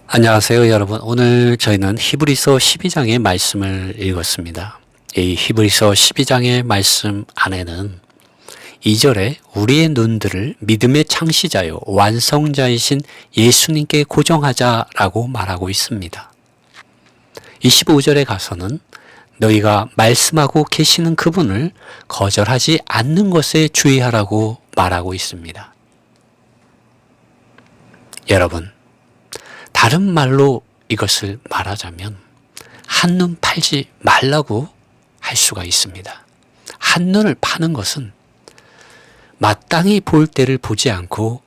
안녕하세요, 여러분. 오늘 저희는 히브리서 12장의 말씀을 읽었습니다. 이 히브리서 12장의 말씀 안에는 2절에 우리의 눈들을 믿음의 창시자요 완성자이신 예수님께 고정하자라고 말하고 있습니다. 25절에 가서는 너희가 말씀하고 계시는 그분을 거절하지 않는 것에 주의하라고 말하고 있습니다. 여러분, 다른 말로 이것을 말하자면 한눈 팔지 말라고 할 수가 있습니다. 한눈을 파는 것은 마땅히 볼 때를 보지 않고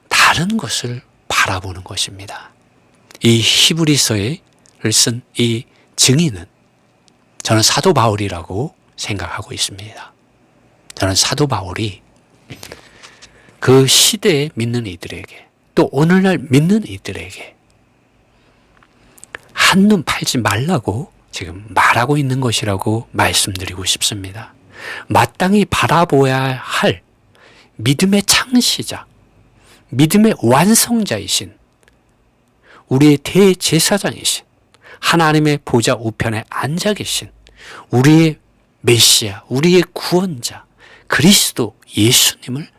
다른 것을 바라보는 것입니다. 이 히브리서를 쓴 이 증인은 저는 사도 바울이라고 생각하고 있습니다. 저는 사도 바울이 그 시대에 믿는 이들에게 또 오늘날 믿는 이들에게 한눈 팔지 말라고 지금 말하고 있는 것이라고 말씀드리고 싶습니다. 마땅히 바라보아야 할 믿음의 창시자, 믿음의 완성자이신 우리의 대제사장이신 하나님의 보좌 우편에 앉아 계신 우리의 메시아, 우리의 구원자 그리스도 예수님을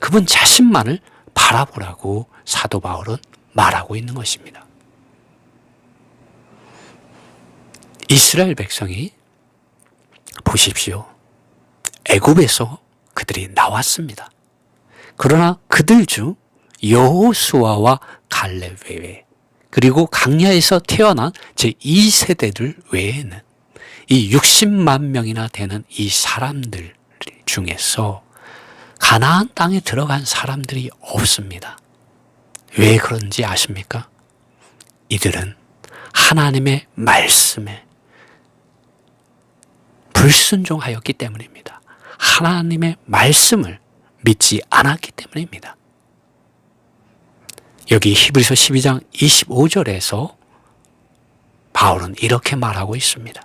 그분 자신만을 바라보라고 사도 바울은 말하고 있는 것입니다. 이스라엘 백성이 보십시오. 애굽에서 그들이 나왔습니다. 그러나 그들 중 여호수아와 갈렙 외에 그리고 강야에서 태어난 제2세대들 외에는 이 60만 명이나 되는 이 사람들 중에서 가나안 땅에 들어간 사람들이 없습니다. 왜 그런지 아십니까? 이들은 하나님의 말씀에 불순종하였기 때문입니다. 하나님의 말씀을 믿지 않았기 때문입니다. 여기 히브리서 12장 25절에서 바울은 이렇게 말하고 있습니다.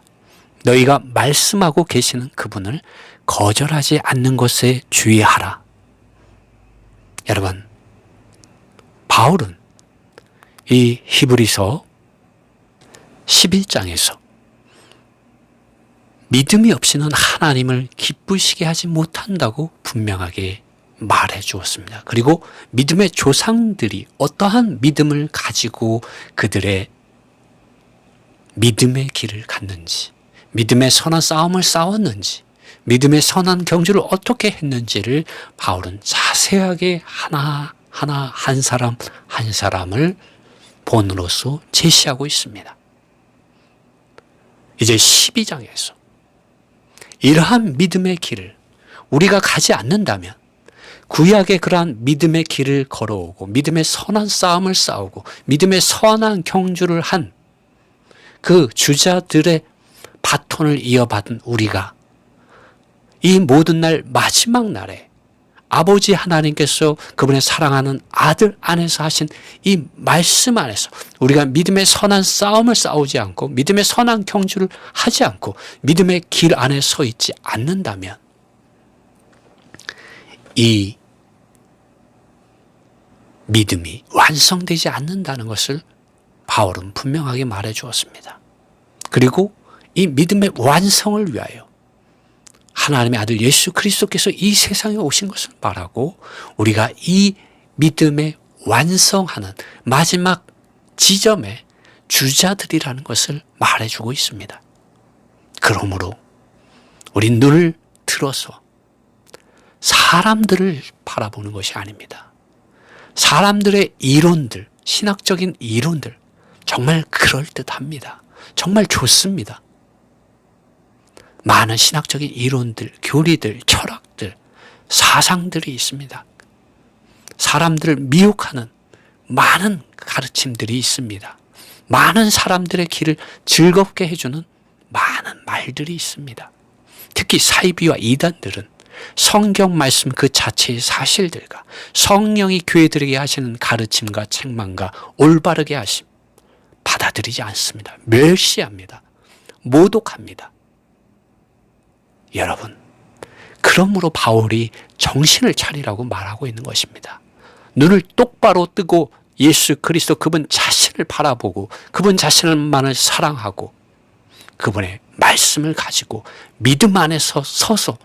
너희가 말씀하고 계시는 그분을 거절하지 않는 것에 주의하라. 여러분, 바울은 이 히브리서 11장에서 믿음이 없이는 하나님을 기쁘시게 하지 못한다고 분명하게 말해 주었습니다. 그리고 믿음의 조상들이 어떠한 믿음을 가지고 그들의 믿음의 길을 갔는지, 믿음의 선한 싸움을 싸웠는지, 믿음의 선한 경주를 어떻게 했는지를 바울은 자세하게 하나하나 한 사람 한 사람을 본으로서 제시하고 있습니다. 이제 12장에서 이러한 믿음의 길을 우리가 가지 않는다면 구약의 그러한 믿음의 길을 걸어오고 믿음의 선한 싸움을 싸우고 믿음의 선한 경주를 한 그 주자들의 바톤을 이어받은 우리가 이 모든 날 마지막 날에 아버지 하나님께서 그분의 사랑하는 아들 안에서 하신 이 말씀 안에서 우리가 믿음의 선한 싸움을 싸우지 않고 믿음의 선한 경주를 하지 않고 믿음의 길 안에 서 있지 않는다면 이 믿음이 완성되지 않는다는 것을 바울은 분명하게 말해 주었습니다. 그리고 이 믿음의 완성을 위하여 하나님의 아들 예수 그리스도께서 이 세상에 오신 것을 말하고 우리가 이 믿음의 완성하는 마지막 지점의 주자들이라는 것을 말해주고 있습니다. 그러므로 우리 눈을 들어서 사람들을 바라보는 것이 아닙니다. 사람들의 이론들, 신학적인 이론들 정말 그럴듯합니다. 정말 좋습니다. 많은 신학적인 이론들, 교리들, 철학들, 사상들이 있습니다. 사람들을 미혹하는 많은 가르침들이 있습니다. 많은 사람들의 길을 즐겁게 해주는 많은 말들이 있습니다. 특히 사이비와 이단들은 성경 말씀 그 자체의 사실들과 성령이 교회들에게 하시는 가르침과 책망과 올바르게 하심 받아들이지 않습니다. 멸시합니다. 모독합니다. 여러분, 그러므로 바울이 정신을 차리라고 말하고 있는 것입니다. 눈을 똑바로 뜨고 예수 그리스도 그분 자신을 바라보고 그분 자신만을 사랑하고 그분의 말씀을 가지고 믿음 안에서 서서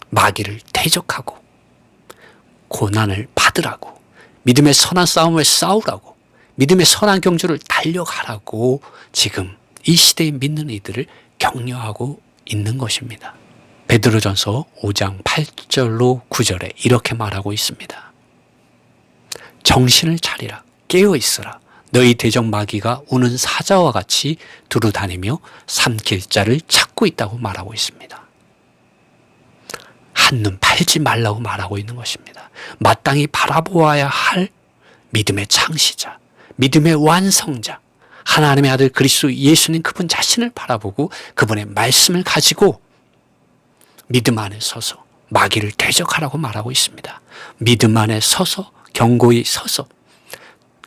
마귀를 대적하고 고난을 받으라고, 믿음의 선한 싸움을 싸우라고, 믿음의 선한 경주를 달려가라고 지금 이 시대에 믿는 이들을 격려하고 있는 것입니다. 베드로전서 5장 8절로 9절에 이렇게 말하고 있습니다. 정신을 차리라, 깨어 있으라. 너희 대적 마귀가 우는 사자와 같이 두루다니며 삼킬 자를 찾고 있다고 말하고 있습니다. 한눈 팔지 말라고 말하고 있는 것입니다. 마땅히 바라보아야 할 믿음의 창시자, 믿음의 완성자, 하나님의 아들 그리스도 예수님 그분 자신을 바라보고 그분의 말씀을 가지고 믿음 안에 서서 마귀를 대적하라고 말하고 있습니다. 믿음 안에 서서 견고히 서서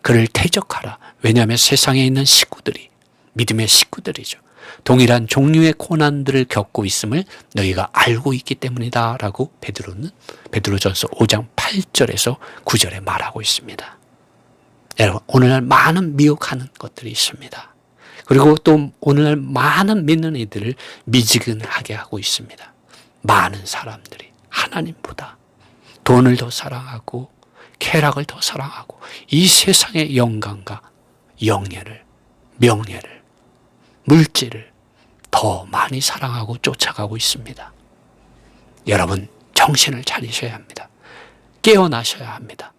그를 대적하라. 왜냐하면 세상에 있는 식구들이 믿음의 식구들이죠. 동일한 종류의 고난들을 겪고 있음을 너희가 알고 있기 때문이다 라고 베드로전서 5장 8절에서 9절에 말하고 있습니다. 여러분, 오늘날 많은 미혹하는 것들이 있습니다. 그리고 또 오늘날 많은 믿는 이들을 미지근하게 하고 있습니다. 많은 사람들이 하나님보다 돈을 더 사랑하고 쾌락을 더 사랑하고 이 세상의 영광과 영예를, 명예를, 물질을 더 많이 사랑하고 쫓아가고 있습니다. 여러분, 정신을 차리셔야 합니다. 깨어나셔야 합니다.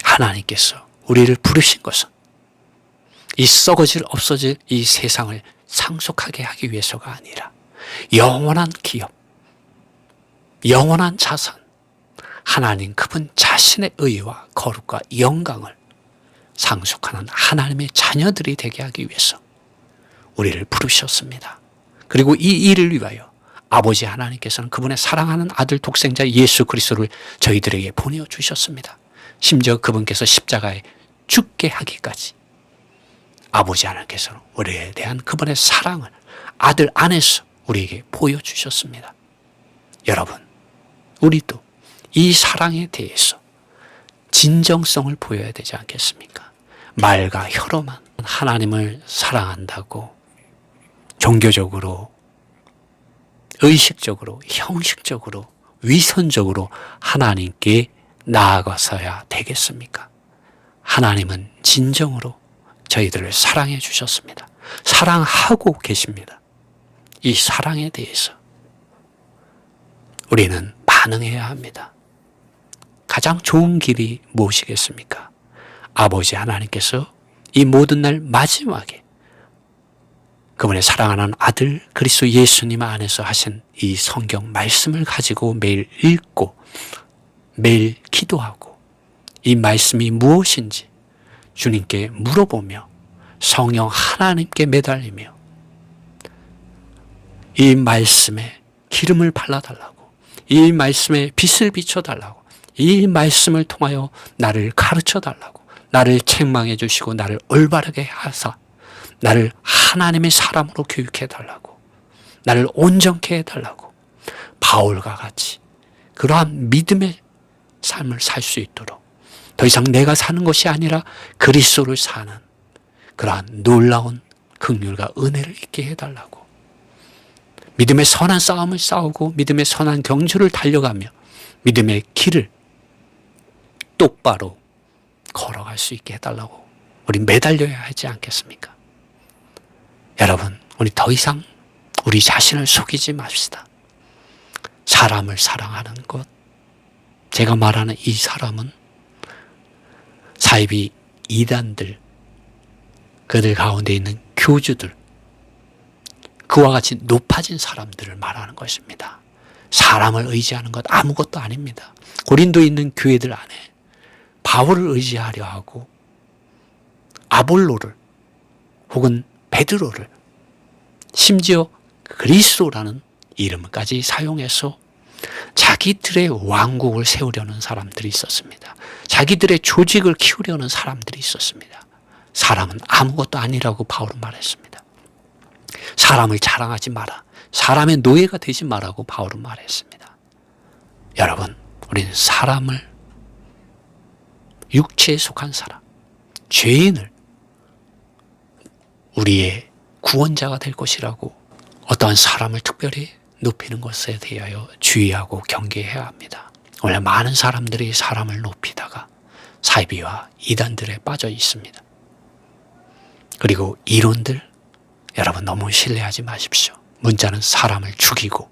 하나님께서 우리를 부르신 것은 이 썩어질 없어질 이 세상을 상속하게 하기 위해서가 아니라 영원한 기업, 영원한 자산, 하나님 그분 자신의 의와 거룩과 영광을 상속하는 하나님의 자녀들이 되게 하기 위해서 우리를 부르셨습니다. 그리고 이 일을 위하여 아버지 하나님께서는 그분의 사랑하는 아들 독생자 예수 그리스도를 저희들에게 보내주셨습니다. 심지어 그분께서 십자가에 죽게 하기까지 아버지 하나님께서는 우리에 대한 그분의 사랑을 아들 안에서 우리에게 보여주셨습니다. 여러분, 우리도 이 사랑에 대해서 진정성을 보여야 되지 않겠습니까? 말과 혀로만 하나님을 사랑한다고 종교적으로, 의식적으로, 형식적으로, 위선적으로 하나님께 나아가서야 되겠습니까? 하나님은 진정으로 저희들을 사랑해 주셨습니다. 사랑하고 계십니다. 이 사랑에 대해서 우리는 반응해야 합니다. 가장 좋은 길이 무엇이겠습니까? 아버지 하나님께서 이 모든 날 마지막에 그분의 사랑하는 아들 그리스도 예수님 안에서 하신 이 성경 말씀을 가지고 매일 읽고 매일 기도하고 이 말씀이 무엇인지 주님께 물어보며 성령 하나님께 매달리며 이 말씀에 기름을 발라달라고, 이 말씀에 빛을 비춰달라고, 이 말씀을 통하여 나를 가르쳐달라고, 나를 책망해 주시고 나를 올바르게 하사 나를 하나님의 사람으로 교육해달라고, 나를 온전케 해달라고, 바울과 같이 그러한 믿음의 삶을 살 수 있도록 더 이상 내가 사는 것이 아니라 그리스도를 사는 그러한 놀라운 긍휼과 은혜를 있게 해달라고, 믿음의 선한 싸움을 싸우고 믿음의 선한 경주를 달려가며 믿음의 길을 똑바로 걸어갈 수 있게 해달라고 우리 매달려야 하지 않겠습니까? 여러분, 우리 더 이상 우리 자신을 속이지 맙시다. 사람을 사랑하는 것, 제가 말하는 이 사람은 사이비 이단들, 그들 가운데 있는 교주들, 그와 같이 높아진 사람들을 말하는 것입니다. 사람을 의지하는 것 아무것도 아닙니다. 고린도에 있는 교회들 안에 바울을 의지하려 하고 아볼로를 혹은 베드로를, 심지어 그리스도라는 이름까지 사용해서 자기들의 왕국을 세우려는 사람들이 있었습니다. 자기들의 조직을 키우려는 사람들이 있었습니다. 사람은 아무것도 아니라고 바울은 말했습니다. 사람을 자랑하지 마라. 사람의 노예가 되지 마라고 바울은 말했습니다. 여러분, 우리는 사람을 육체에 속한 사람, 죄인을 우리의 구원자가 될 것이라고 어떠한 사람을 특별히 높이는 것에 대하여 주의하고 경계해야 합니다. 원래 많은 사람들이 사람을 높이다가 사이비와 이단들에 빠져 있습니다. 그리고 이론들, 여러분 너무 신뢰하지 마십시오. 문자는 사람을 죽이고,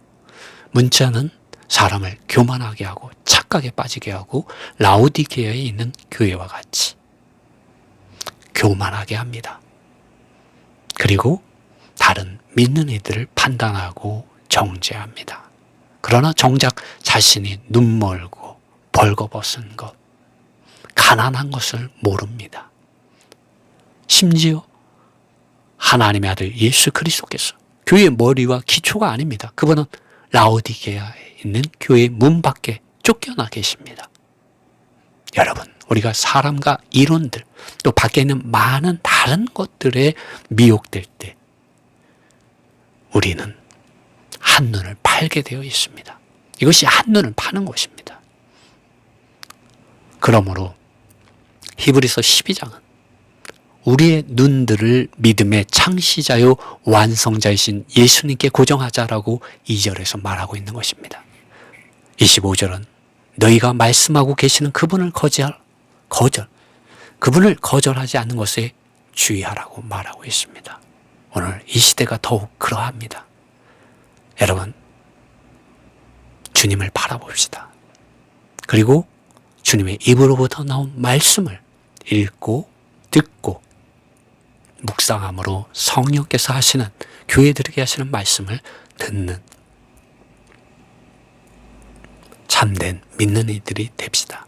문자는 사람을 교만하게 하고 착각에 빠지게 하고 라오디게아에 있는 교회와 같이 교만하게 합니다. 그리고 다른 믿는 이들을 판단하고 정죄합니다. 그러나 정작 자신이 눈멀고 벌거벗은 것, 가난한 것을 모릅니다. 심지어 하나님의 아들 예수 그리스도께서 교회의 머리와 기초가 아닙니다. 그분은 라오디게아에 있는 교회의 문 밖에 쫓겨나 계십니다. 여러분, 우리가 사람과 이론들, 또 밖에 있는 많은 다른 것들에 미혹될 때 우리는 한눈을 팔게 되어 있습니다. 이것이 한눈을 파는 것입니다. 그러므로 히브리서 12장은 우리의 눈들을 믿음의 창시자요 완성자이신 예수님께 고정하자라고 2절에서 말하고 있는 것입니다. 25절은 너희가 말씀하고 계시는 그분을 그분을 거절하지 않는 것에 주의하라고 말하고 있습니다. 오늘 이 시대가 더욱 그러합니다. 여러분, 주님을 바라봅시다. 그리고 주님의 입으로부터 나온 말씀을 읽고 듣고 묵상함으로 성령께서 하시는, 교회들에게 하시는 말씀을 듣는 참된 믿는 이들이 됩시다.